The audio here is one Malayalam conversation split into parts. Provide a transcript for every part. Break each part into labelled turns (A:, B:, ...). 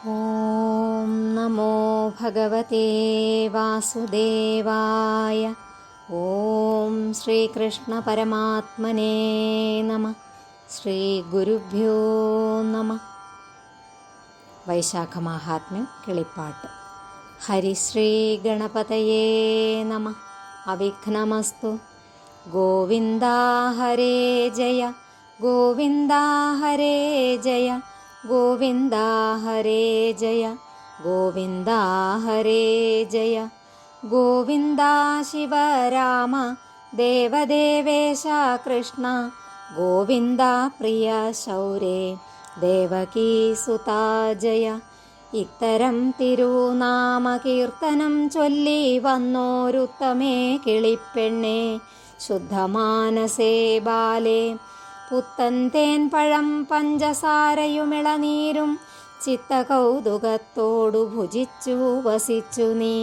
A: ഓം നമോ ഭഗവതേ വാസുദേവായ. ഓം ശ്രീകൃഷ്ണ പരമാത്മനേ നമഃ. ശ്രീ ഗുരുഭ്യോ നമഃ. വൈശാഖ മാഹാത്മ്യം കിളിപ്പാട്ട്. ഹരിശ്രീ ഗണപതയേ നമഃ. അവിഘ്നമസ്തു. ഗോവിന്ദ ഹരേ ജയ, ഗോവിന്ദ ഹരേ ജയ, ഗോവിന്ദ ഹരേ ജയ, ഗോവിന്ദ ഹരേ ജയ. ഗോവിന്ദ ശിവരാമ ദേവദേവേശ കൃഷ്ണ, ഗോവിന്ദ പ്രിയ ശൗരേ ദേവകീ സുതാ ജയ. ഇത്തരം തിരുനാമ കീർത്തനം ചൊല്ലി വന്നോരുത്തമേ കിളിപ്പെണ്ണേ, ശുദ്ധമാനസേ ബാലേ. പുത്തൻ തേൻ പഴം പഞ്ചസാരയുമിളനീരും ചിത്തകൗതുകത്തോടു ഭുജിച്ചു വസിച്ചു നീ.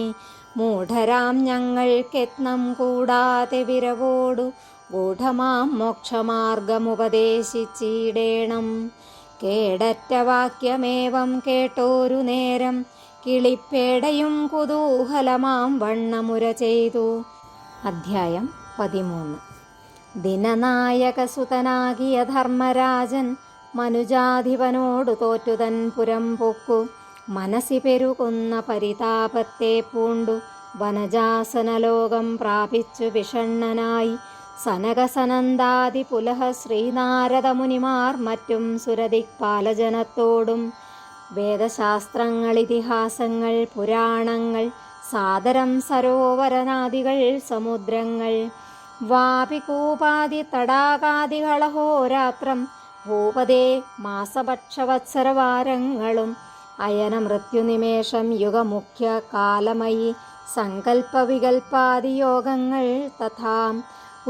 A: മൂഢരാം ഞങ്ങൾക്കെത്നം കൂടാതെ വിരവോടു ഗൂഢമാം മോക്ഷമാർഗമുപദേശിച്ചിടേണം. കേടറ്റ വാക്യമേവം കേട്ടോരു നേരം കിളിപ്പേടയും കുതൂഹലമാം വണ്ണമുര ചെയ്തു. അധ്യായം 13. ദിനനായകസുതനാകിയ ധർമ്മരാജൻ മനുജാധിപനോടു തോറ്റുതൻ പുരം പൊക്കു. മനസ്സി പെരുകുന്ന പരിതാപത്തെ പൂണ്ടു വനജാസനലോകം പ്രാപിച്ചു വിഷണ്ണനായി. സനകസനന്ദാദി പുലഹ ശ്രീനാരദ മുനിമാർ മറ്റും സുരദിക്പാലജനത്തോടും വേദശാസ്ത്രങ്ങൾ ഇതിഹാസങ്ങൾ പുരാണങ്ങൾ സാദരം സരോവരനാദികൾ സമുദ്രങ്ങൾ വാപികൂപാദി തടാകാദികളഹോരാത്രം ഭൂപതേ മാസഭക്ഷവത്സരവാരങ്ങളും അയന മൃത്യുനിമേഷം യുഗമുഖ്യ കാലമയി സങ്കല്പവികൽപാദിയോഗങ്ങൾ തഥാ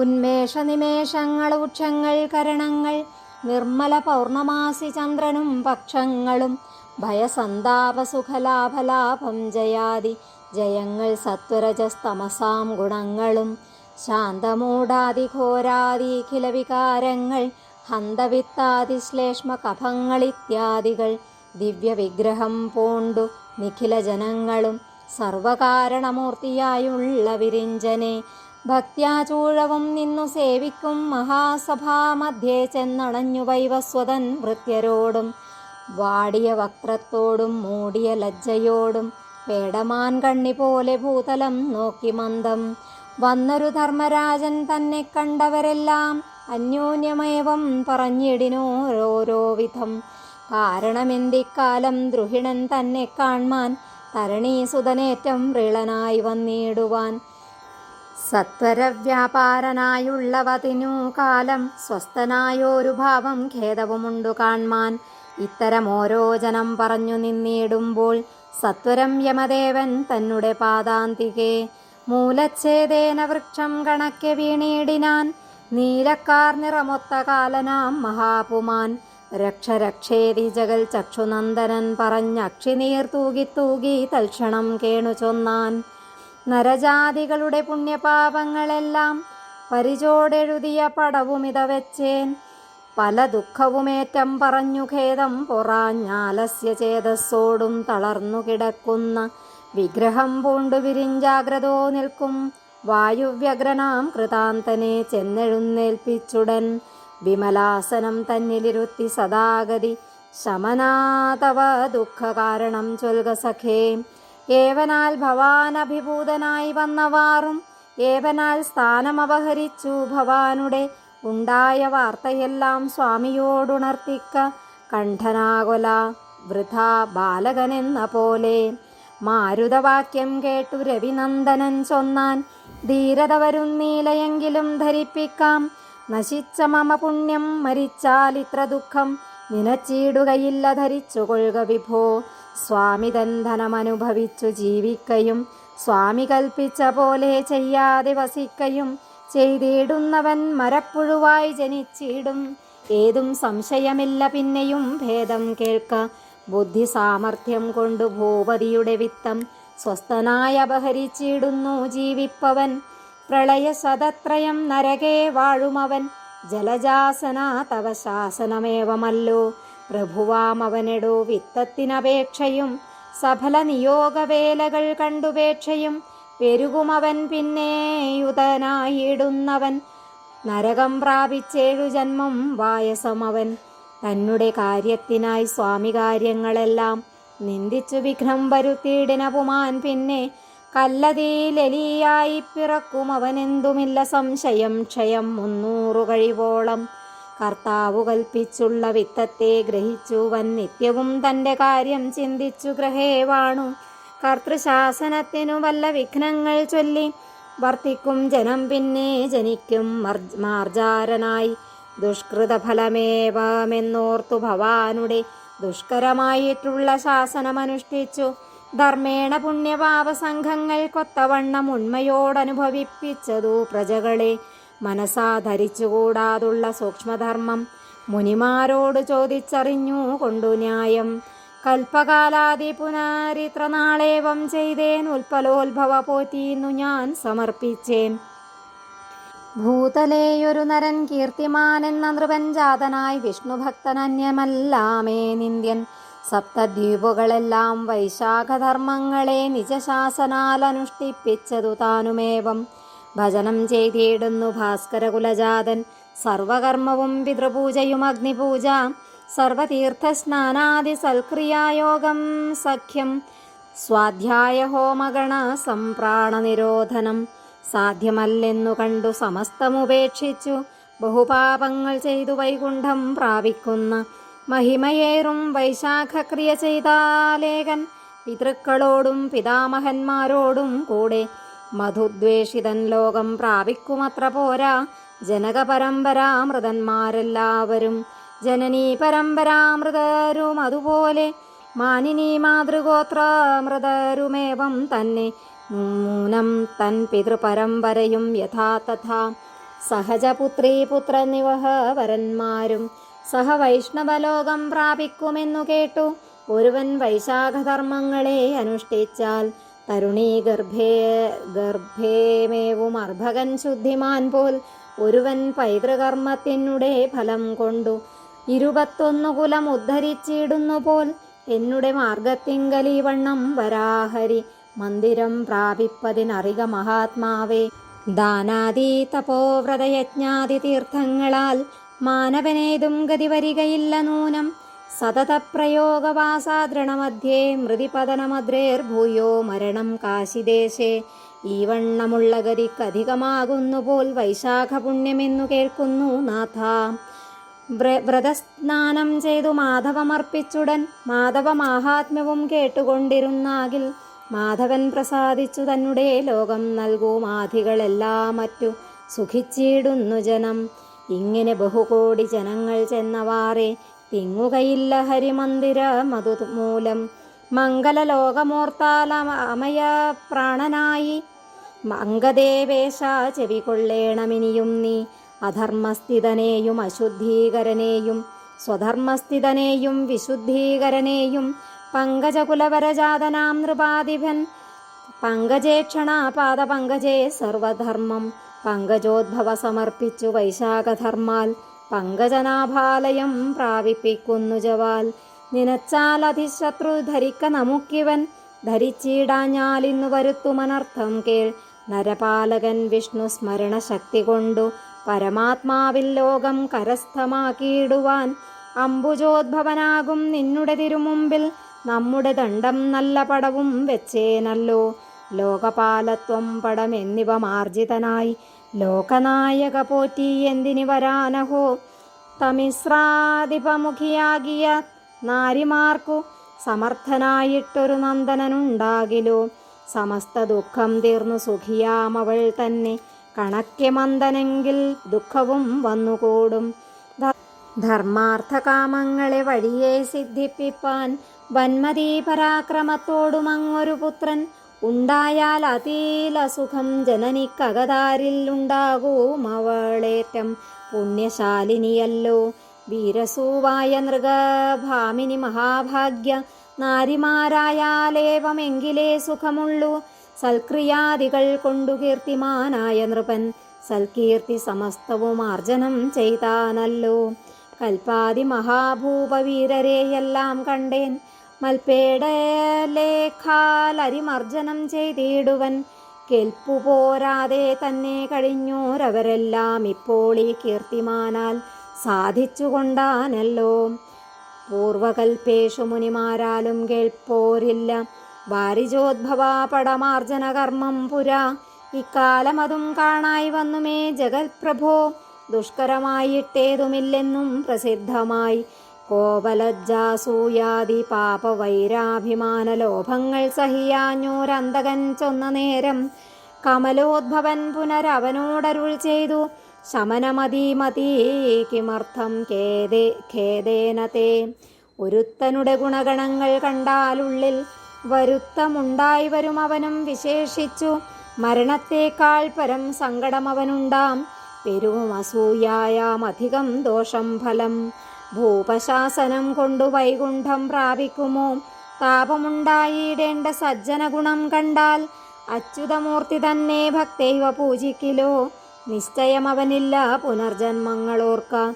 A: ഉന്മേഷനിമേഷങ്ങൾ വൃക്ഷങ്ങൾ കരണങ്ങൾ നിർമ്മല പൗർണമാസി ചന്ദ്രനും പക്ഷങ്ങളും ഭയസന്താപസുഖലാഭലാഭം ജയാദി ജയങ്ങൾ സത്വരജസ്തമസാം ഗുണങ്ങളും ശാന്തമൂഢാദിഘോരാദിഖില വികാരങ്ങൾ ഹന്തവിത്താദി ശ്ലേഷ്മ കഫങ്ങളിത്യാദികൾ ദിവ്യവിഗ്രഹം പൂണ്ടു നിഖില ജനങ്ങളും സർവകാരണമൂർത്തിയായുള്ള വിരിഞ്ചനെ ഭക്ത്യാചൂഴവും നിന്നു സേവിക്കും മഹാസഭാമധ്യേ ചെന്നണഞ്ഞു വൈവസ്വതൻ ഭൃത്യരോടും വാടിയ വക്രത്തോടും മൂടിയ ലജ്ജയോടും പേടമാൻ കണ്ണി പോലെ ഭൂതലം നോക്കി മന്ദം വന്നൊരു ധർമ്മരാജൻ തന്നെ കണ്ടവരെല്ലാം അന്യോന്യമേവം പറഞ്ഞിടിനോരോരോ വിധം. കാരണമെന്തിക്കാലം ദ്രുഹിണൻ തന്നെ കാൺമാൻ തരണീസുതനേറ്റം റിളനായി വന്നിടുവാൻ. സത്വരവ്യാപാരനായുള്ളവതിനു കാലം സ്വസ്ഥനായോരു ഭാവം ഖേദവുമുണ്ടു കാൺമാൻ. ഇത്തരം ഓരോ ജനം പറഞ്ഞു നിന്നിടുമ്പോൾ സത്വരം യമദേവൻ തന്നെ പാദാന്തികെ മൂലച്ഛേദേന വൃക്ഷം കണക്കെ വീണിടിനാൻ. നീലക്കാർ നിറമൊത്ത കാലനാം മഹാപുമാൻ രക്ഷരക്ഷേതി ജഗൽ ചക്ഷുനന്ദനൻ പറഞ്ഞക്ഷി തൂകി തൂകി തൽക്ഷണം കേണു ചൊന്നാൻ. നരജാതികളുടെ പുണ്യപാപങ്ങളെല്ലാം പരിചോടെഴുതിയ പടവുമിത വെച്ചേൻ. പല ദുഃഖവുമേറ്റം പറഞ്ഞു ഖേദം പൊറാഞ്ഞാലസ്യ ചേതസ്സോടും തളർന്നു കിടക്കുന്ന വിഗ്രഹം പൂണ്ടു വിരിഞ്ചാഗ്രതോ നിൽക്കും വായുവ്യഗ്രനാം കൃതാന്തനെ ചെന്നെഴുന്നേൽപ്പിച്ചുടൻ വിമലാസനം തന്നിലിരുത്തി സദാഗതി ശമനാതവ ദുഃഖ കാരണം ചൊൽക സഖേ. ഏവനാൽ ഭവാനഭിഭൂതനായി വന്നവാറും ഏവനാൽ സ്ഥാനമപഹരിച്ചു ഭവാനുടെ ഉണ്ടായ വാർത്തയെല്ലാം സ്വാമിയോടുണർത്തിക്ക. കണ്ഠനാകൊല വൃഥാ ബാലകനെന്ന പോലെ മാരുതവാക്യം കേട്ടു രവിനന്ദനൻ ചൊന്നാൻ. ധീരത വരുന്നീലയെങ്കിലും ധരിപ്പിക്കാം. നശിച്ച മമ പുണ്യം മരിച്ചാൽ ഇത്ര ദുഃഖം നിനച്ചിടുകയില്ല ധരിച്ചുകൊള്ളുക വിഭോ. സ്വാമി തൻ ധനമനുഭവിച്ചു ജീവിക്കയും സ്വാമി കൽപ്പിച്ച പോലെ ചെയ്യാതെ വസിക്കയും ചെയ്തിടുന്നവൻ മരപ്പുഴുവായി ജനിച്ചിടും. ഏതും സംശയമില്ല പിന്നെയും ഭേദം കേൾക്ക. ബുദ്ധി സാമർഥ്യം കൊണ്ടു ഭൂപതിയുടെ വിത്തം സ്വസ്ഥനായി അപഹരിച്ചിടുന്നു ജീവിപ്പവൻ. പ്രളയ ശതത്രയം നരകേ വാഴുമവൻ ജലജാസന തവ ശാസനമേവമല്ലോ. പ്രഭുവാം അവനെടോ വിത്തത്തിനപേക്ഷയും സഫല നിയോഗവേലകൾ കണ്ടുപേക്ഷയും പെരുകുമവൻ പിന്നെയുതനായിടുന്നവൻ നരകം പ്രാപിച്ചേഴു ജന്മം വായസമവൻ തന്നെ കാര്യത്തിനായി സ്വാമി കാര്യങ്ങളെല്ലാം നിന്ദിച്ചു വിഘ്നം വരുത്തിയിടിന പുമാൻ പിന്നെ കല്ലതീലെലിയായി പിറക്കും അവനെന്തുമില്ല സംശയം ക്ഷയം 300 കഴിവോളം കർത്താവു കൽപ്പിച്ചുള്ള വിത്തത്തെ ഗ്രഹിച്ചുവൻ നിത്യവും തൻ്റെ കാര്യം ചിന്തിച്ചു ഗ്രഹേ വാണു കർത്തൃശാസനത്തിനു വല്ല വിഘ്നങ്ങൾ ചൊല്ലി വർത്തിക്കും ജനം പിന്നെ ജനിക്കും മാർജാരനായി ദുഷ്കൃതഫലമേവമെന്നോർത്തു ഭവാനുടെ ദുഷ്കരമായിട്ടുള്ള ശാസനമനുഷ്ഠിച്ചു ധർമ്മേണ പുണ്യപാപസംഘങ്ങൾ കൊത്തവണ്ണം ഉണ്മയോടനുഭവിപ്പിച്ചതു പ്രജകളെ മനസാ ധരിച്ചുകൂടാതുള്ള സൂക്ഷ്മധർമ്മം മുനിമാരോട് ചോദിച്ചറിഞ്ഞു കൊണ്ടു ന്യായം കൽപ്പകാലാദി പുനരിത്ര നാളേവം ചെയ്തേൻ ഉൽപ്പലോത്ഭവ പോറ്റീന്നു ഞാൻ സമർപ്പിച്ചേൻ ഭൂതലേയൊരു നരൻ കീർത്തിമാനെന്ന നൃപൻ ജാതനായി വിഷ്ണുഭക്തനന്യമല്ലാമേ നിന്ദ്യൻ സപ്തദ്വീപുകളെല്ലാം വൈശാഖധർമ്മങ്ങളെ നിജശാസനാൽ അനുഷ്ഠിപ്പിച്ചതു താനുമേവം ഭജനം ചെയ്തിടുന്നു ഭാസ്കരകുലജാതൻ സർവകർമ്മവും പിതൃപൂജയും അഗ്നിപൂജ സർവതീർത്ഥസ്നാനാദി സൽക്രിയായോഗം സഖ്യം സ്വാധ്യായ ഹോമഗണ സംപ്രാണനിരോധനം സാധ്യമല്ലെന്നു കണ്ടു സമസ്തമുപേക്ഷിച്ചു ബഹുപാപങ്ങൾ ചെയ്തു വൈകുണ്ഠം പ്രാപിക്കുന്ന മഹിമയേറും വൈശാഖക്രിയ ചെയ്താലേകൻ പിതൃക്കളോടും പിതാമഹന്മാരോടും കൂടെ മധുദ്വേഷിതൻ ലോകം പ്രാപിക്കുമത്ര പോരാ ജനകപരമ്പരാമൃതന്മാരെല്ലാവരും ജനനീ പരമ്പരാമൃതരും അതുപോലെ മാനിനീ മാതൃഗോത്രാമൃതരുമേവം തന്നെ നൂനം തൻ പിതൃപരമ്പരയും യഥാ തഥാ സഹജപുത്രീ പുത്രനിവഹവരന്മാരും സഹ വൈഷ്ണവലോകം പ്രാപിക്കുമെന്നു കേട്ടു ഒരുവൻ വൈശാഖധർമ്മങ്ങളെ അനുഷ്ഠിച്ചാൽ തരുണീ ഗർഭേമേവും അർഭകൻ ശുദ്ധിമാൻ പോൽ ഒരുവൻ പൈതൃകർമ്മത്തിനുടെ ഫലം കൊണ്ടു 21 കുലം ഉദ്ധരിച്ചിടുന്നു പോൽ എന്നുടെ മാർഗത്തിങ്കലീ വണ്ണം വരാഹരി മന്ദിരം പ്രാപിപ്പതിനറിക മഹാത്മാവേ ദാനാദി തപോവ്രതയജ്ഞാദി തീർത്ഥങ്ങളാൽ മാനവനേതും ഗതി വരികയില്ല നൂനം സതതപ്രയോഗവാസാദൃണമധ്യേ മൃതിപതനമദ്രേർഭൂയോ മരണം കാശിദേശേ ഈ വണ്ണമുള്ള ഗതിക്കധികമാകുന്നു പോൽ വൈശാഖ പുണ്യമെന്നു കേൾക്കുന്നു നാഥ വ്രതസ്നാനം ചെയ്തു മാധവമർപ്പിച്ചുടൻ മാധവ മാഹാത്മ്യവും കേട്ടുകൊണ്ടിരുന്നാകിൽ മാധവൻ പ്രസാദിച്ചു തന്നെ ലോകം നൽകൂ മാധികളെല്ലാം മറ്റു സുഖിച്ചിടുന്നു ജനം ഇങ്ങനെ ബഹുകോടി ജനങ്ങൾ ചെന്നവാറെ തിങ്ങുകയില്ല ഹരിമന്ദിര മധുമൂലം മംഗലലോകമോർത്താലമയ പ്രാണനായി അംഗദേവേശ ചെവികൊള്ളേണമിനിയും നീ അധർമ്മസ്ഥിതനെയും അശുദ്ധീകരനെയും സ്വധർമ്മസ്ഥിതനെയും വിശുദ്ധീകരനെയും പങ്കജകുലവരജാതനാം നൃപാധിപൻ പങ്കജേക്ഷണ പാദപങ്കജേ സർവധർമ്മം പങ്കജോദ്ഭവ സമർപ്പിച്ചു വൈശാഖധർമാൽ പങ്കജനാഭാലയം പ്രാപിപ്പിക്കുന്നു ജവാൽ നിനച്ചാൽ അതിശത്രു ധരിക്ക നമുക്കിവൻ ധരിച്ചിടാഞ്ഞാലിന്നു വരുത്തുമനർത്ഥം കേൾ നരപാലകൻ വിഷ്ണു സ്മരണ ശക്തി കൊണ്ടു പരമാത്മാവിൽ ലോകം കരസ്ഥമാക്കിയിടുവാൻ അംബുജോദ്ഭവനാകും നിന്നുടെ തിരുമുമ്പിൽ നമ്മുടെ ദണ്ഡം നല്ല പടവും വെച്ചേനല്ലോ ലോകപാലത്വം പടം എന്നിവ മാർജിതനായി ലോകനായക പോറ്റി എന്തിനി വരാനഹോ തമിശ്രാധിപമുഖിയാകിയ നാരിമാർക്കു സമർത്ഥനായിട്ടൊരു നന്ദനനുണ്ടാകിലോ സമസ്ത ദുഃഖം തീർന്നു സുഖിയാമവൾ തന്നെ കണക്കെ മന്ദനെങ്കിൽ ദുഃഖവും വന്നുകൂടും ധർമാർത്ഥകാമങ്ങളെ വഴിയെ സിദ്ധിപ്പിപ്പാൻ വന്മതീ പരാക്രമത്തോടുമങ്ങൊരു പുത്രൻ ഉണ്ടായാൽ അതീല സുഖം ജനനിക്കകതാരിൽ ഉണ്ടാകൂമവളേറ്റം പുണ്യശാലിനിയല്ലോ വീരസൂവായ നൃഗഭാമിനി മഹാഭാഗ്യ നാരിമാരായാലേവമെങ്കിലേ സുഖമുള്ളൂ സൽക്രിയാദികൾ കൊണ്ടു കീർത്തിമാനായ നൃപൻ സൽകീർത്തി സമസ്തവും ആർജനം ചെയ്താനല്ലോ കൽപ്പാതി മഹാഭൂപവീരരെയെല്ലാം കണ്ടേൻ. മൽപേടലേഖാൽ അരിമർജനം ചെയ്തിടുവൻ. കെൽപ്പുപോരാതെ തന്നെ കഴിഞ്ഞോരവരെല്ലാം ഇപ്പോൾ ഈ കീർത്തിമാനാൽ സാധിച്ചുകൊണ്ടാനല്ലോ. പൂർവകൽപേഷു മുനിമാരാലും കേൾപ്പോരില്ല വാരിജോദ്ഭവ പടമാർജന കർമ്മം പുരാ. ഇക്കാലമതും കാണായി വന്നുമേ ജഗത്പ്രഭോ. ദുഷ്കരമായിട്ടേതുമില്ലെന്നും പ്രസിദ്ധമായി. കോപലജ്ജാസൂയാദി പാപവൈരാഭിമാന ലോഭങ്ങൾ സഹിയാഞ്ഞോരന്തകൻ ചൊന്ന നേരം കമലോദ്ഭവൻ പുനരവനോടരുൾ ചെയ്തു. ശമനമതീമതീ കിമർത്ഥം ഖേദേന തേ. ഒരുത്തനുടെ ഗുണഗണങ്ങൾ കണ്ടാലുള്ളിൽ വരുത്തമുണ്ടായി വരും അവനും വിശേഷിച്ചു. മരണത്തേക്കാൾ പരം സങ്കടമവനുണ്ടാം. പെരുവും അസൂയായാമധികം ദോഷം ഫലം. ഭൂപശാസനം കൊണ്ടു വൈകുണ്ഠം പ്രാപിക്കുമോ. താപമുണ്ടായിടേണ്ട സജ്ജന ഗുണം കണ്ടാൽ അച്യുതമൂർത്തി തന്നെ ഭക്തൈവ പൂജിക്കിലോ. നിശ്ചയമവനില്ല പുനർജന്മങ്ങളോർക്ക.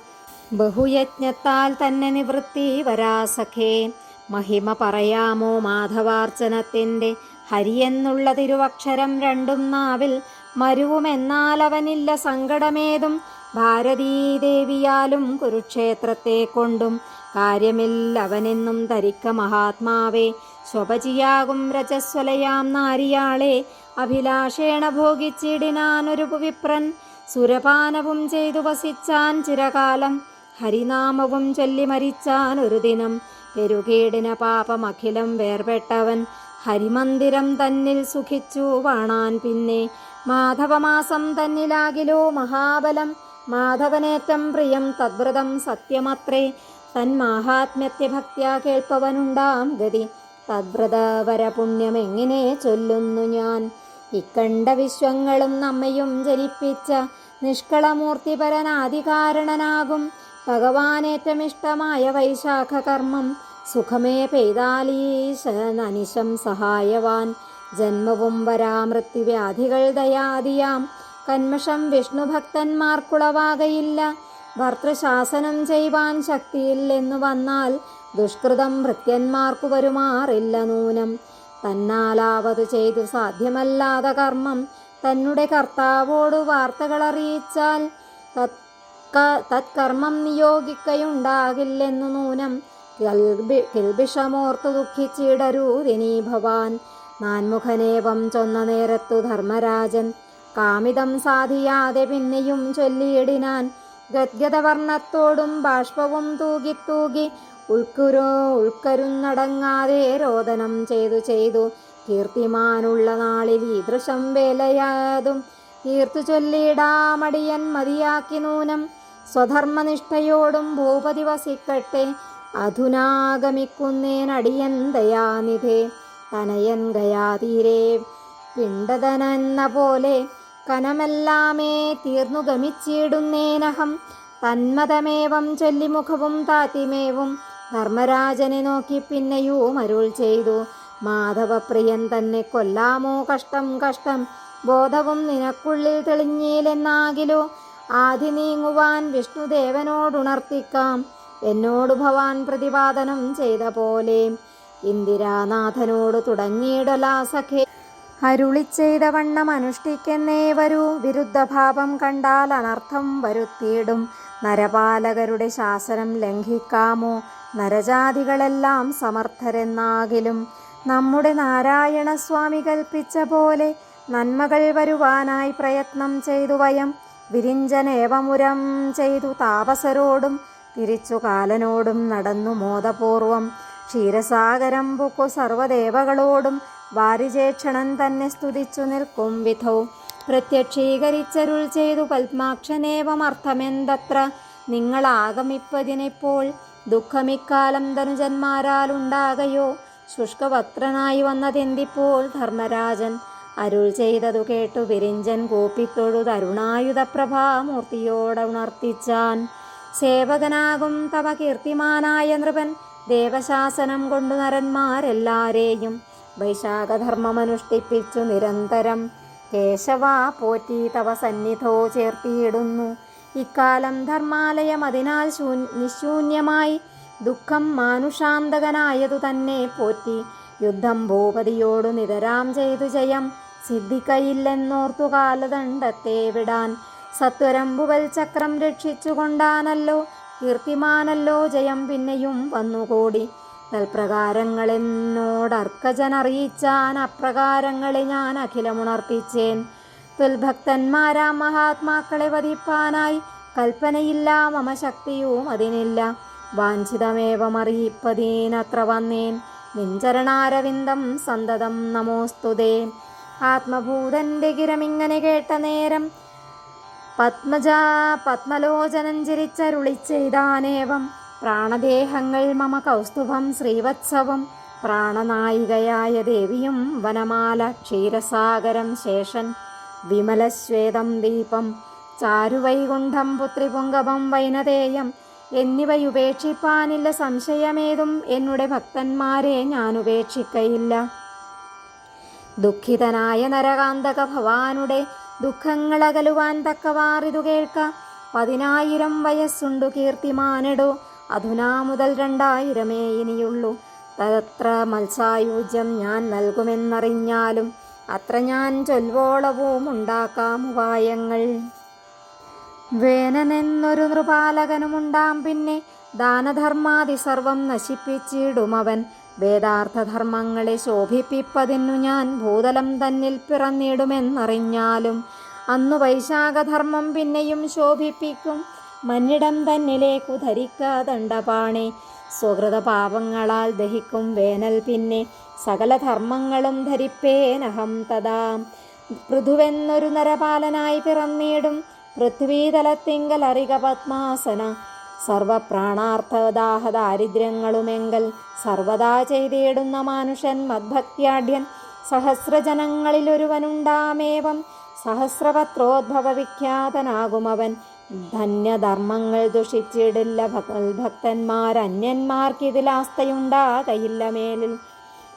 A: ബഹുയജ്ഞത്താൽ തന്നെ നിവൃത്തി വരാസഖേ. മഹിമ പറയാമോ മാധവാർച്ചനത്തിൻ്റെ. ഹരിയെന്നുള്ള തിരുവക്ഷരം രണ്ടും നാവിൽ മരുവുമെന്നാൽ അവനില്ല സങ്കടമേതും. ഭാരതീദേവിയാലും കുരുക്ഷേത്രത്തെ കൊണ്ടും കാര്യമില്ലവനെന്നും ധരിക്ക മഹാത്മാവേ. സ്വപചിയാകും രജസ്വലയാം നാരിയാളെ അഭിലാഷേണ ഭോഗിച്ചിടിനാനൊരു വിപ്രൻ. സുരപാനവും ചെയ്തു വസിച്ചാൻ ചിരകാലം. ഹരിനാമവും ചൊല്ലി മരിച്ചാൻ ഒരു ദിനം. പെരുകേടിന പാപമഖിലം വേർപെട്ടവൻ ഹരിമന്ദിരം തന്നിൽ സുഖിച്ചു വാണാൻ പിന്നെ. മാധവമാസം തന്നിലാകിലോ മഹാബലം. മാധവനേറ്റം പ്രിയം തദ്വ്രതം സത്യമത്രേ. തന്മാഹാത്മ്യത്തെ ഭക്ത്യാ കേൾപ്പവനുണ്ടാം ഗതി. തദ്വ്രതവര പുണ്യമെങ്ങനെ ചൊല്ലുന്നു ഞാൻ. ഇക്കണ്ട വിശ്വങ്ങളും നമ്മയും ജനിപ്പിച്ച നിഷ്കളമൂർത്തിപരനാദികാരണനാകും ഭഗവാനേറ്റമിഷ്ടമായ വൈശാഖ കർമ്മം. സുഖമേ പെയ്താലീശനനിശം സഹായവാൻ. ജന്മവും വരാമൃത്യുവ്യാധികൾ ദയാദിയാം കന്മഷം വിഷ്ണുഭക്തന്മാർക്കുളവാകയില്ല. ഭർത്തൃശാസനം ചെയ്യുവാൻ ശക്തിയില്ലെന്നു വന്നാൽ ദുഷ്കൃതം ഭൃത്യന്മാർക്കു വരുമാറില്ല നൂനം. തന്നാലാവതു ചെയ്തു സാധ്യമല്ലാത കർമ്മം തന്നെ കർത്താവോടു വാർത്തകളറിയിച്ചാൽ തത്കർമ്മം നിയോഗിക്കയുണ്ടാകില്ലെന്നു നൂനം. കിൽബിഷമോർത്തു ദുഃഖിച്ചിടരൂരിനീ ഭവാൻ. നാൻമുഖനേവം ചൊന്ന നേരത്തു ധർമ്മരാജൻ കാമിതം സാധിയാതെ പിന്നെയും ചൊല്ലിയിടിനാൻ. ഗദ്ഗതവർണ്ണത്തോടും ബാഷ്പവും തൂകി തൂകി ഉൾക്കരുന്നടങ്ങാതെ രോദനം ചെയ്തു കീർത്തിമാനുള്ള നാളിൽ ഈദൃശം വേലയാതും തീർത്തു ചൊല്ലിയിടാമടിയൻ മതിയാക്കി നൂനം. സ്വധർമ്മനിഷ്ഠയോടും ഭൂപതി വസിക്കട്ടെ. അധുനാഗമിക്കുന്നേനടിയൻ ദയാനിധേ. തനയൻ ഗയാതീരെ പിണ്ടതനെന്ന പോലെ കനമെല്ലാമേ തീർന്നു ഗമിച്ചിടുന്നേനഹം. തന്മതമേവം ചൊല്ലിമുഖവും താത്തിമേവും ധർമ്മരാജനെ നോക്കി പിന്നെയും അരുൾ ചെയ്തു. മാധവപ്രിയൻ തന്നെ കൊല്ലാമോ കഷ്ടം കഷ്ടം. ബോധവും നിനക്കുള്ളിൽ തെളിഞ്ഞില്ലെന്നാകിലോ. ആദി നീങ്ങുവാൻ വിഷ്ണുദേവനോടുണർത്തിക്കാം. എന്നോടു ഭവാൻ പ്രതിപാദനം ചെയ്ത പോലെ. ഇന്ദിരാനാഥനോട് തുടങ്ങിയിടലാ സഖേ. അരുളിച്ചെയ്ത വണ്ണം അനുഷ്ഠിക്കുന്നേ വരൂ. വിരുദ്ധഭാവം കണ്ടാൽ അനർത്ഥം വരുത്തിയിടും. നരപാലകരുടെ ശാസനം ലംഘിക്കാമോ. നരജാതികളെല്ലാം സമർത്ഥരെന്നാകിലും നമ്മുടെ നാരായണസ്വാമി കൽപ്പിച്ച പോലെ നന്മകൾ വരുവാനായി പ്രയത്നം ചെയ്തു വയം. വിരിഞ്ചനേവമുരം ചെയ്തു താപസരോടും തിരിച്ചു കാലനോടും നടന്നു മോദപൂർവം. ക്ഷീരസാഗരം പൊക്കു സർവദേവകളോടും വാരിജേക്ഷണൻ തന്നെ സ്തുതിച്ചു നിൽക്കും വിധൗ. പ്രത്യക്ഷീകരിച്ചരുൾ ചെയ്തു പത്മാക്ഷനേവമർത്ഥമെന്തത്ര. നിങ്ങളാഗമിപ്പതിനെപ്പോൾ ദുഃഖമിക്കാലം ധനുജന്മാരാലുണ്ടാകയോ. ശുഷ്കവക്രനായി വന്നതെന്തിപ്പോൾ ധർമ്മരാജൻ. അരുൾ ചെയ്തതു കേട്ടു വിരിഞ്ചൻ കൂപ്പിത്തൊഴുത് അരുണായുധപ്രഭാമൂർത്തിയോടുണർത്തിച്ചാൻ. സേവകനാകും തവ കീർത്തിമാനായ നൃപൻ ദേവശാസനം കൊണ്ടു നരന്മാരെല്ലാരെയും വൈശാഖധർമ്മമനുഷ്ഠിപ്പിച്ചു നിരന്തരം. കേശവ പോറ്റി തവ സന്നിധോ ചേർത്തിയിടുന്നു. ഇക്കാലം ധർമാലയം അതിനാൽ നിശൂന്യമായി. ദുഃഖം മാനുഷാന്തകനായതു തന്നെ പോറ്റി. യുദ്ധം ഭൂപതിയോടു നിതരാം ചെയ്തു ജയം. സിദ്ധിക്കയില്ലെന്നോർത്തു കാലദണ്ഡത്തെ വിടാൻ. സത്വരംബുവൽ ചക്രം രക്ഷിച്ചുകൊണ്ടാനല്ലോ കീർത്തിമാനല്ലോ ജയം പിന്നെയും വന്നുകൂടി. തൽപ്രകാരങ്ങളെന്നോടർക്കജനറിയിച്ചാൻ. അപ്രകാരങ്ങളെ ഞാൻ അഖിലമുണർത്തിച്ചേൻ. തുൽഭക്തന്മാരാം മഹാത്മാക്കളെ വധിപ്പാനായി കൽപ്പനയില്ല, മമ ശക്തിയും അതിനില്ല. വാഞ്ചിതമേവമറിയിപ്പതീനത്ര വന്നേൻ. നിഞ്ചരണാരവിന്ദം സന്തതം നമോസ്തുതേ. ആത്മഭൂതന്റെ ഗിരമിങ്ങനെ കേട്ട നേരം പത്മലോചനൻ ചിരിച്ചരുളിച്ചെയ്താനേവം. പ്രാണദേഹങ്ങൾ മമ കൗസ്തുഭം ശ്രീവത്സവം. പ്രാണനായികയായ ദേവിയും വനമാല ക്ഷീരസാഗരം ശേഷൻ വിമലശ്വേതം ദീപം ചാരുവൈകുണ്ഠം പുത്രിപുങ്കവം വൈനതേയം എന്നിവയുപേക്ഷിപ്പാനില്ല സംശയമേതും. എന്നുടെ ഭക്തന്മാരെ ഞാനുപേക്ഷിക്കയില്ല. ദുഃഖിതനായ നരകാന്തക ഭവാനുടെ ദുഃഖങ്ങളകലുവാൻ തക്കവാറിതു കേൾക്ക. 10,000 വയസ്സുണ്ടു കീർത്തിമാനെടോ. അധുനാ മുതൽ 2,000 ഇനിയുള്ളൂ. തത്ര മത്സായുജ്യം ഞാൻ നൽകുമെന്നറിഞ്ഞാലും അത്ര ഞാൻ ചൊൽവോളവും ഉണ്ടാക്കാം ഉപായങ്ങൾ. വേനനെന്നൊരു നൃപാലകനുമുണ്ടാം പിന്നെ. ദാനധർമാദി സർവം നശിപ്പിച്ചിടുമവൻ. വേദാർത്ഥധർമ്മങ്ങളെ ശോഭിപ്പിപ്പതിനു ഞാൻ ഭൂതലം തന്നിൽ പിറന്നിടുമെന്നറിഞ്ഞാലും അന്നു വൈശാഖധർമ്മം പിന്നെയും ശോഭിപ്പിക്കും. മന്നിടം തന്നിലേക്കു ധരിക്കാദണ്ഡപാണി. സ്വകൃത പാപങ്ങളാൽ ദഹിക്കും വേനൽ പിന്നെ. സകല ധർമ്മങ്ങളും ധരിപ്പേനഹം തഥാ. പൃഥുവെന്നൊരു നരപാലനായി പിറന്നിടും. പൃഥ്വീതലത്തിങ്കൽ അറിക പത്മാസന. സർവപ്രാണാർത്ഥദാഹ ദാരിദ്ര്യങ്ങളുമെങ്കൽ സർവദാ ചെയ്തിടുന്ന മാനുഷൻ മദ്ഭക്ത്യാഢ്യൻ. സഹസ്രജനങ്ങളിലൊരുവനുണ്ടാമേവം. സഹസ്രപത്രോദ്ഭവ വിഖ്യാതനാകുമവൻ. ധന്യധർമ്മങ്ങൾ ദുഷിച്ചിടില്ല ഭക്തന്മാർ. അന്യന്മാർക്കിതിലാസ്തയുണ്ടാകയില്ല മേലിൽ.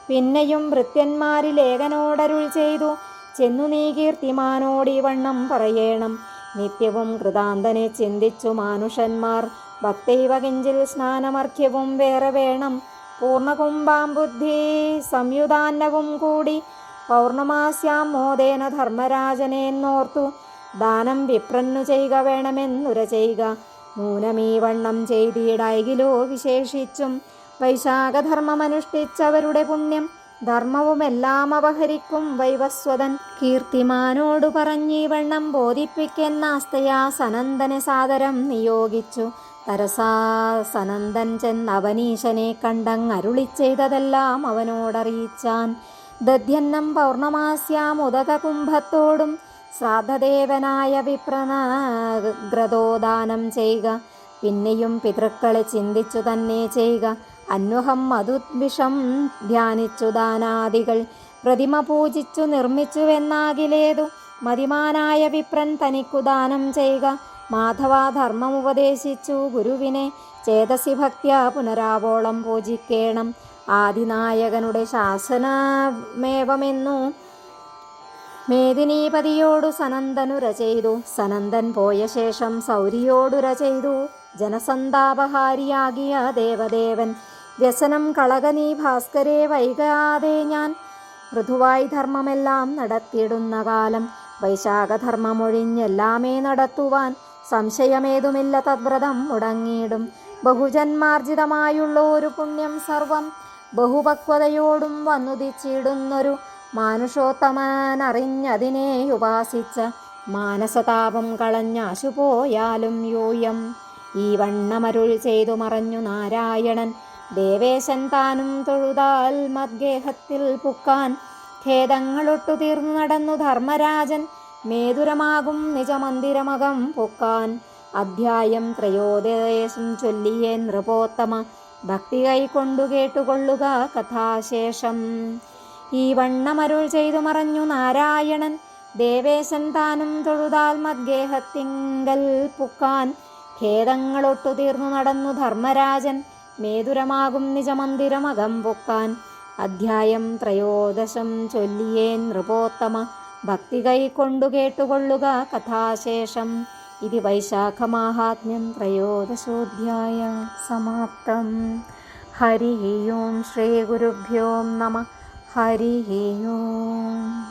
A: പിന്നെയും ഭൃത്യന്മാരിലേകനോടരുൾ ചെയ്തു. ചെന്നു നീ കീർത്തിമാനോടീ വണ്ണം പറയേണം. നിത്യവും കൃതാന്തനെ ചിന്തിച്ചു മാനുഷന്മാർ. ഭക്തൈവ കിഞ്ചിൽ സ്നാനമർഘ്യവും വേറെ വേണം. പൂർണ്ണകുംഭാം ബുദ്ധി സംയുതാന്നവും കൂടി. പൗർണമാസ്യാം മോദേന ധർമ്മരാജനെന്നോർത്തു. ദാനം വിപ്രന്നു ചെയ്യുക വേണമെന്നുര ചെയ്യുക. നൂനമീ വണ്ണം ചെയ്തിടായികിലോ വിശേഷിച്ചും. വൈശാഖധർമ്മമനുഷ്ഠിച്ചവരുടെ പുണ്യം ധർമ്മവുമെല്ലാം അപഹരിക്കും വൈവസ്വതൻ. കീർത്തിമാനോടു പറഞ്ഞീ വണ്ണം ബോധിപ്പിക്കെന്നാസ്തയാ സനന്ദനെ സാദരം നിയോഗിച്ചു. തരസാ സനന്ദൻ ചെന്നവനീശനെ കണ്ടങ്ങരുളി ചെയ്തതെല്ലാം അവനോടറിയിച്ചാൻ. ദധ്യന്നം പൗർണമാസ്യാം ഉദക കുംഭത്തോടും ശ്രാദ്ധദേവനായ വിപ്രനഗ്രതോദാനം ചെയ്യുക. പിന്നെയും പിതൃക്കളെ ചിന്തിച്ചു തന്നെ ചെയ്യുക. അന്വഹം മധുദ്വിഷം ധ്യാനിച്ചു ദാനാദികൾ പ്രതിമ പൂജിച്ചു നിർമ്മിച്ചുവെന്നാകിലേതു. മതിമാനായ വിപ്രൻ തനിക്കു ദാനം ചെയ്യുക. മാധവാധർമ്മമുപദേശിച്ചു ഗുരുവിനെ. ചേതസി ഭക്ത്യാ പുനരാവോളം പൂജിക്കേണം. ആദിനായകനുടെ ശാസനമേവമെന്നു മേദിനീപതിയോടു സനന്ദനുര ചെയ്തു. സനന്ദൻ പോയ ശേഷം സൗരിയോടുര ചെയ്തു. ജനസന്താപഹാരിയാകിയ ദേവദേവൻ വ്യസനം കളക നീ ഭാസ്കരേ വൈകാതെ ഞാൻ. മൃദുവായി ധർമ്മമെല്ലാം നടത്തിയിടുന്ന കാലം വൈശാഖധർമ്മമൊഴിഞ്ഞെല്ലാമേ നടത്തുവാൻ സംശയമേതുമില്ല. തദ്വ്രതം മുടങ്ങിയിടും. ബഹുജന്മാർജിതമായുള്ള ഒരു പുണ്യം സർവം ബഹുപക്വതയോടും വന്നുദിച്ചിടുന്നൊരു മാനുഷോത്തമനറിഞ്ഞതിനെ ഉപാസിച്ച മാനസതാപം കളഞ്ഞാശുപോയാലും യൂയം. ഈ വണ്ണമരുൾ ചെയ്തു മറഞ്ഞു നാരായണൻ. ദേവേശൻ താനും തൊഴുതാൽ മദ്ഗേഹത്തിൽ പുക്കാൻ. ഖേദങ്ങളൊട്ടു തീർന്നു നടന്നു ധർമ്മരാജൻ. മേതുരമാകും നിജമന്ദിരമകം പുക്കാൻ. അധ്യായം 3 ചൊല്ലിയേ നൃപോത്തമ. ഭക്തി കൈക്കൊണ്ടു കേട്ടുകൊള്ളുക കഥാശേഷം. ഈ വണ്ണമരുൾ ചെയ്തു മറഞ്ഞു നാരായണൻ. ദേവേശൻ താനും തൊഴുതാൽ മദ്ഗേഹത്തിങ്കൽ പുക്കാൻ. ഖേദങ്ങളൊട്ടു തീർന്നു നടന്നു ധർമ്മരാജൻ. മേതുരമാകും നിജമന്ദിരമകം പുക്കാൻ. അധ്യായം 3 ചൊല്ലിയേ നൃപോത്തമ. ഭക്തി കൈക്കൊണ്ടു കേട്ടുകൊള്ളുക കഥാശേഷം. ഇതി വൈശാഖമാഹാത്മ്യം ത്രയോദശോऽധ്യായ സമാപ്തം. ഹരി ഓം ശ്രീ ഗുരുഭ്യോ നമഃ. ഹരി ഓം.